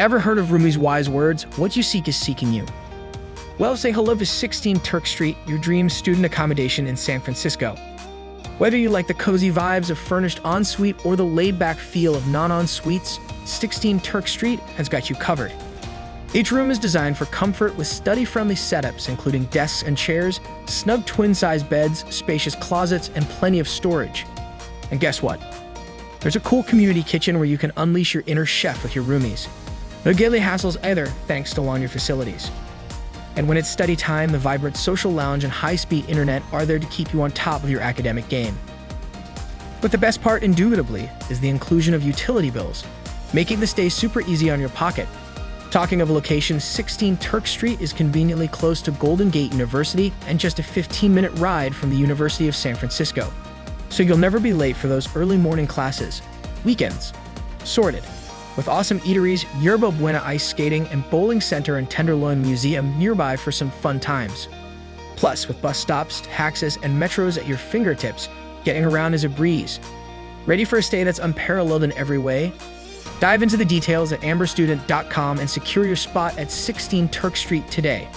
Ever heard of Rumi's wise words? What you seek is seeking you. Well, say hello to 16 Turk Street, your dream student accommodation in San Francisco. Whether you like the cozy vibes of furnished ensuite or the laid-back feel of non-ensuites, 16 Turk Street has got you covered. Each room is designed for comfort with study-friendly setups, including desks and chairs, snug twin-size beds, spacious closets, and plenty of storage. And guess what? There's a cool community kitchen where you can unleash your inner chef with your roomies. No daily hassles either, thanks to laundry facilities. And when it's study time, the vibrant social lounge and high-speed internet are there to keep you on top of your academic game. But the best part, indubitably, is the inclusion of utility bills, making the stay super easy on your pocket. Talking of location, 16 Turk Street is conveniently close to Golden Gate University and just a 15-minute ride from the University of San Francisco. So you'll never be late for those early morning classes. Weekends sorted. With awesome eateries, Yerba Buena ice skating, and bowling center and Tenderloin Museum nearby for some fun times. Plus, with bus stops, taxis, and metros at your fingertips, getting around is a breeze. Ready for a stay that's unparalleled in every way? Dive into the details at amberstudent.com and secure your spot at 16 Turk Street today.